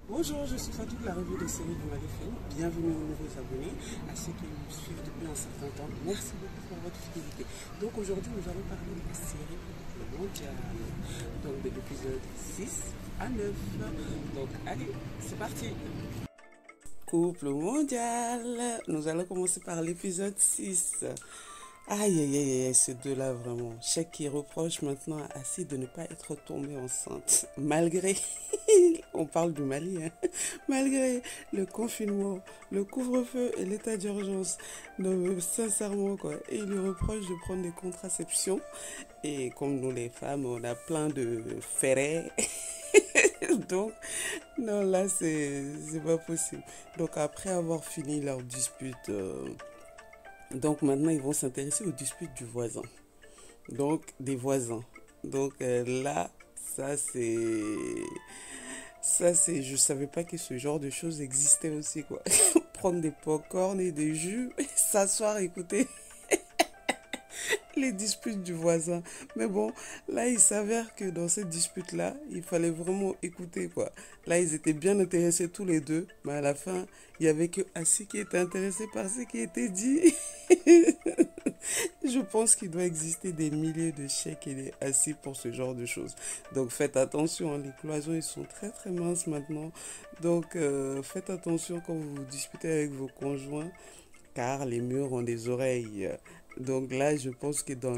Bonjour, je suis Fatou de la revue de série du Magazine. Bienvenue aux nouveaux abonnés, à ceux qui nous suivent depuis un certain temps. Merci beaucoup pour votre fidélité. Donc aujourd'hui, nous allons parler de la série Le Mondial, donc de l'épisode 6 à 9. Donc allez, c'est parti. Couple mondial, nous allons commencer par l'épisode 6. Aïe, aïe, aïe, aïe, ces deux-là, vraiment. Chaque qui reproche maintenant à Assi de ne pas être tombée enceinte. Malgré, on parle du Mali, hein, malgré le confinement, le couvre-feu et l'état d'urgence. Non, mais sincèrement, quoi. Et il lui reproche de prendre des contraceptions. Et comme nous, les femmes, on a plein de ferrets. Donc, non, là, c'est pas possible. Donc, après avoir fini leur dispute... donc maintenant, ils vont s'intéresser aux disputes du voisin. Donc, des voisins. Donc là, ça c'est, je savais pas que ce genre de choses existait aussi, quoi. Prendre des pop-corn et des jus, s'asseoir, écouter les disputes du voisin. Mais bon, là, il s'avère que dans cette dispute-là, il fallait vraiment écouter, quoi. Là, ils étaient bien intéressés tous les deux, mais à la fin, il y avait que Assi qui était intéressé par ce qui était dit. Je pense qu'il doit exister des milliers de chèques et des assis pour ce genre de choses. Donc faites attention, hein, les cloisons ils sont très très minces maintenant. Donc faites attention quand vous discutez avec vos conjoints car les murs ont des oreilles. Donc là je pense que dans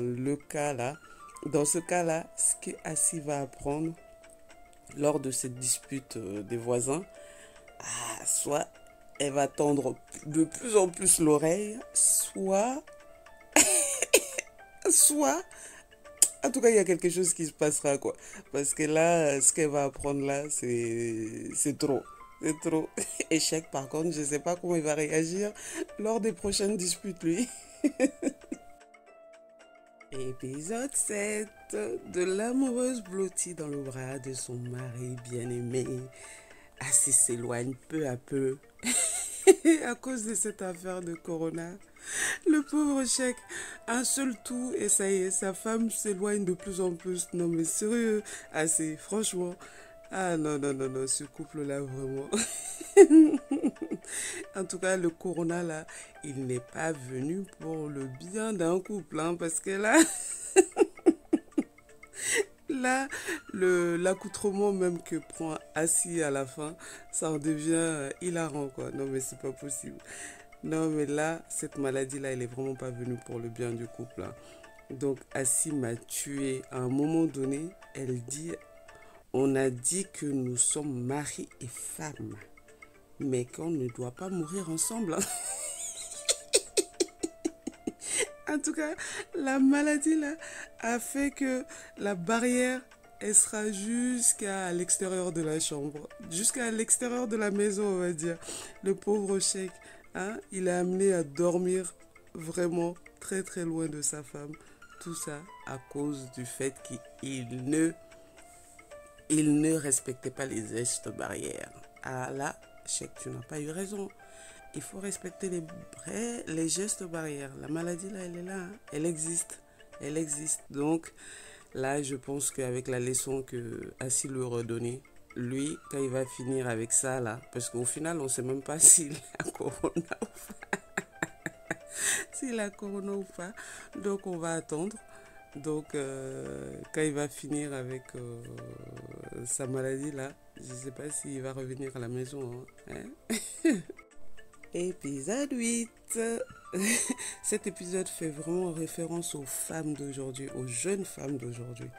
ce cas-là, ce que Assi va apprendre lors de cette dispute des voisins, soit elle va tendre de plus en plus l'oreille, soit en tout cas, il y a quelque chose qui se passera, quoi. Parce que là, ce qu'elle va apprendre là, c'est trop. C'est trop. Échec, par contre, je ne sais pas comment il va réagir lors des prochaines disputes, lui. Épisode 7 de l'amoureuse blottie dans le bras de son mari bien-aimé. Assis s'éloigne peu à peu à cause de cette affaire de Corona. Le pauvre Cheikh, un seul tour et ça y est, sa femme s'éloigne de plus en plus. Non mais sérieux, assez, franchement. Ah non, non, non, non, ce couple-là, vraiment. En tout cas, le Corona, là, il n'est pas venu pour le bien d'un couple, hein, parce que là, là, l'accoutrement même que prend Assis à la fin, ça en devient hilarant, quoi. Non mais c'est pas possible. Non, mais là, cette maladie-là, elle est vraiment pas venue pour le bien du couple, hein. Donc, Assi m'a tué. À un moment donné, elle dit, on a dit que nous sommes mari et femme, mais qu'on ne doit pas mourir ensemble, hein. En tout cas, la maladie, là, a fait que la barrière, elle sera jusqu'à l'extérieur de la chambre, jusqu'à l'extérieur de la maison, on va dire. Le pauvre Cheikh, hein, il est amené à dormir vraiment très très loin de sa femme. Tout ça à cause du fait qu'il ne respectait pas les gestes barrières. Ah là, Cheikh, tu n'as pas eu raison. Il faut respecter les gestes barrières. La maladie, là, elle est là, hein. Elle existe. Elle existe. Donc, là, je pense qu'avec la leçon que Assi lui redonnée, lui, quand il va finir avec ça, là, parce qu'au final, on ne sait même pas s'il a corona ou pas. S'il a corona ou pas. Donc, on va attendre. Donc, quand il va finir avec sa maladie, là, je ne sais pas s'il va revenir à la maison, hein. Épisode 8. Cet épisode fait vraiment référence aux femmes d'aujourd'hui, aux jeunes femmes d'aujourd'hui.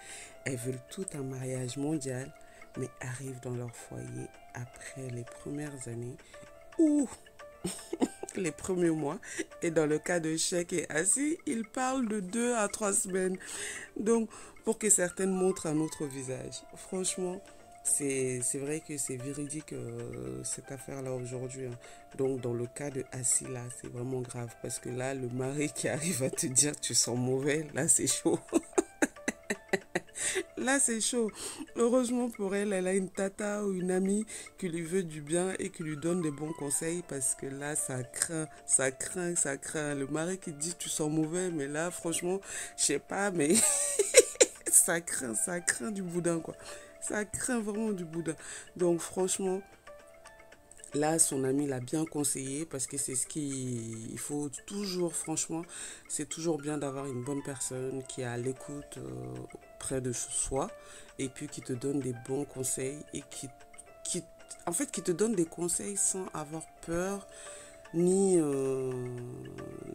Elles veulent tout un mariage mondial, mais arrivent dans leur foyer après les premières années ou les premiers mois. Et dans le cas de Cheikh et Assi, ils parlent de 2 à 3 semaines. Donc, pour que certaines montrent un autre visage. Franchement, c'est vrai que c'est véridique cette affaire-là aujourd'hui, hein. Donc, dans le cas de Assi, là, c'est vraiment grave. Parce que là, le mari qui arrive à te dire tu sens mauvais, là, c'est chaud. Là, c'est chaud. Heureusement pour elle, elle a une tata ou une amie qui lui veut du bien et qui lui donne des bons conseils parce que là, ça craint, ça craint, ça craint. Le mari qui dit tu sens mauvais, mais là, franchement, je sais pas, mais ça craint du boudin, quoi. Ça craint vraiment du boudin. Donc, franchement, Là, son ami l'a bien conseillé parce que c'est ce qu'il faut toujours, franchement, c'est toujours bien d'avoir une bonne personne qui est à l'écoute près de soi et puis qui te donne des bons conseils et qui, en fait, qui te donne des conseils sans avoir peur ni,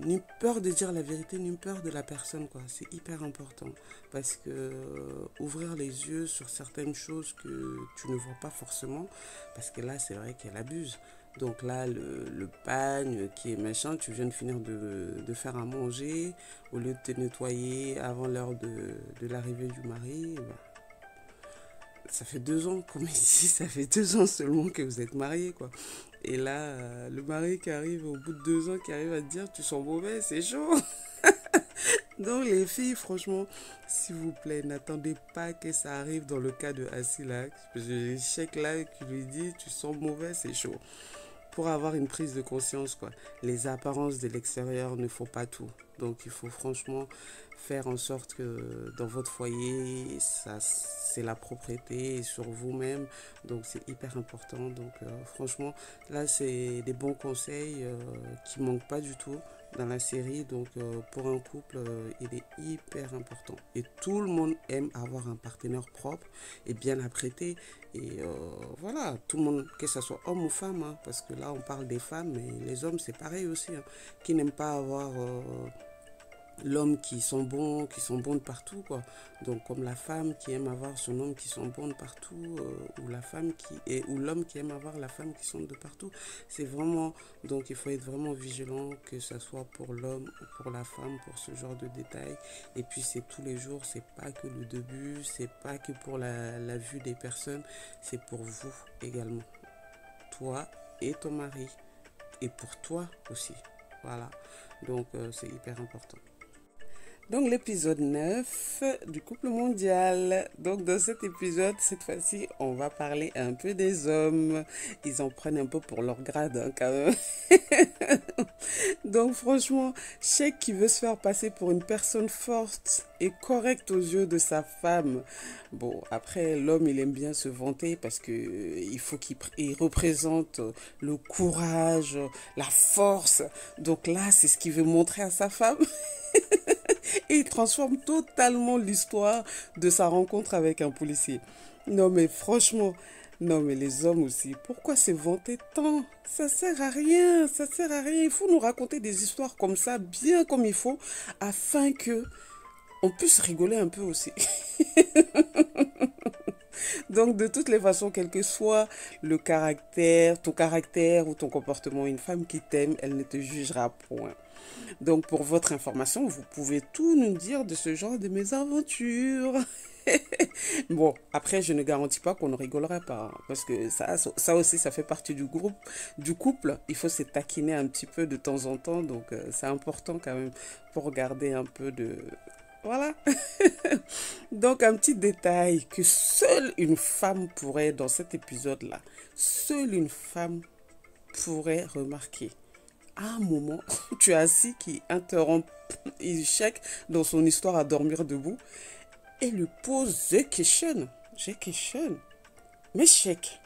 ni peur de dire la vérité, ni peur de la personne, quoi. C'est hyper important parce que ouvrir les yeux sur certaines choses que tu ne vois pas forcément, parce que là, c'est vrai qu'elle abuse. Donc là, le pagne qui est machin, tu viens de finir de faire à manger, au lieu de te nettoyer avant l'heure de l'arrivée du mari, bah, ça fait 2 ans, comme ici, ça fait 2 ans seulement que vous êtes mariés, quoi. Et là, le mari qui arrive au bout de 2 ans, qui arrive à te dire tu sens mauvais, c'est chaud. Donc les filles, franchement, s'il vous plaît, n'attendez pas que ça arrive dans le cas de Asila. J'ai chèque là qui lui dit tu sens mauvais, c'est chaud. Pour avoir une prise de conscience, quoi. Les apparences de l'extérieur ne font pas tout. Donc il faut franchement faire en sorte que dans votre foyer, ça, c'est la propriété sur vous-même. Donc c'est hyper important. Donc franchement, là c'est des bons conseils qui manquent pas du tout dans la série. Donc pour un couple, il est hyper important. Et tout le monde aime avoir un partenaire propre et bien apprêté. Et voilà, tout le monde, que ce soit homme ou femme, hein, parce que là on parle des femmes, mais les hommes c'est pareil aussi, hein, qui n'aiment pas avoir l'homme qui sont bons de partout, quoi. Donc comme la femme qui aime avoir son homme qui sont bons de partout, ou la femme ou l'homme qui aime avoir la femme qui sont de partout. C'est vraiment, donc il faut être vraiment vigilant, que ce soit pour l'homme ou pour la femme, pour ce genre de détails. Et puis c'est tous les jours, c'est pas que le début, c'est pas que pour la vue des personnes, c'est pour vous également, toi et ton mari, et pour toi aussi. Voilà, donc c'est hyper important. Donc l'épisode 9 du couple mondial. Donc dans cet épisode, cette fois-ci, on va parler un peu des hommes. Ils en prennent un peu pour leur grade, hein, quand même. Donc franchement, Sheikh qui veut se faire passer pour une personne forte et correcte aux yeux de sa femme. Bon, après, l'homme, il aime bien se vanter parce que il faut qu'il représente le courage, la force. Donc là, c'est ce qu'il veut montrer à sa femme. Et il transforme totalement l'histoire de sa rencontre avec un policier. Non mais franchement, non mais les hommes aussi, pourquoi se vanter tant? Ça sert à rien, ça sert à rien. Il faut nous raconter des histoires comme ça, bien comme il faut, afin que on puisse rigoler un peu aussi. Donc de toutes les façons, quel que soit le caractère, ton caractère ou ton comportement, une femme qui t'aime, elle ne te jugera point. Donc pour votre information, vous pouvez tout nous dire de ce genre de mésaventures. Bon, après, je ne garantis pas qu'on ne rigolerait pas, hein, parce que ça aussi, ça fait partie du groupe, du couple. Il faut se taquiner un petit peu de temps en temps, donc c'est important quand même pour garder un peu de... Voilà. Donc un petit détail que seule une femme pourrait, dans cet épisode-là, seule une femme pourrait remarquer. À un moment, tu as assis qui interrompt Sheikh dans son histoire à dormir debout et lui pose the question. The question. Mais Sheikh,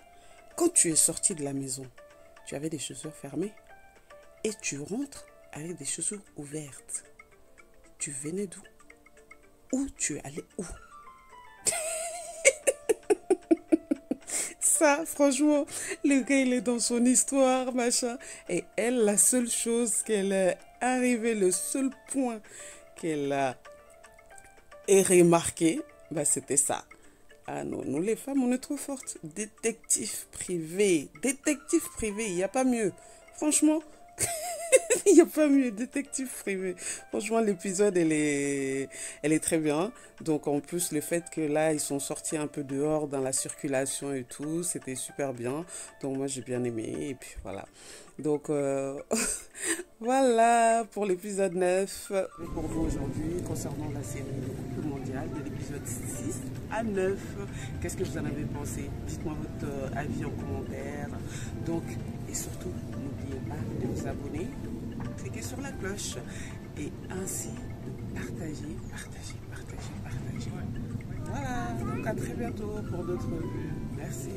quand tu es sorti de la maison, tu avais des chaussures fermées et tu rentres avec des chaussures ouvertes. Tu venais d'où? Où tu es allé où? Ça, franchement, le gars, il est dans son histoire, machin. Et elle, la seule chose qu'elle est arrivée, le seul point qu'elle a remarqué, bah, c'était ça. Ah non, nous les femmes, on est trop fortes. Détective privé, il n'y a pas mieux. Franchement, il n'y a pas mieux, détective privé. Franchement, l'épisode, elle est très bien. Donc, en plus, le fait que là, ils sont sortis un peu dehors dans la circulation et tout, c'était super bien. Donc, moi, j'ai bien aimé. Et puis, voilà. Donc, voilà pour l'épisode 9. Et pour vous aujourd'hui, concernant la série Le couple mondial, de l'épisode 6 à 9. Qu'est-ce que vous en avez pensé? Dites-moi votre avis en commentaire. Donc, et surtout, n'oubliez pas de vous abonner, cliquez sur la cloche et ainsi partager. Voilà, donc à très bientôt pour d'autres vues. Merci.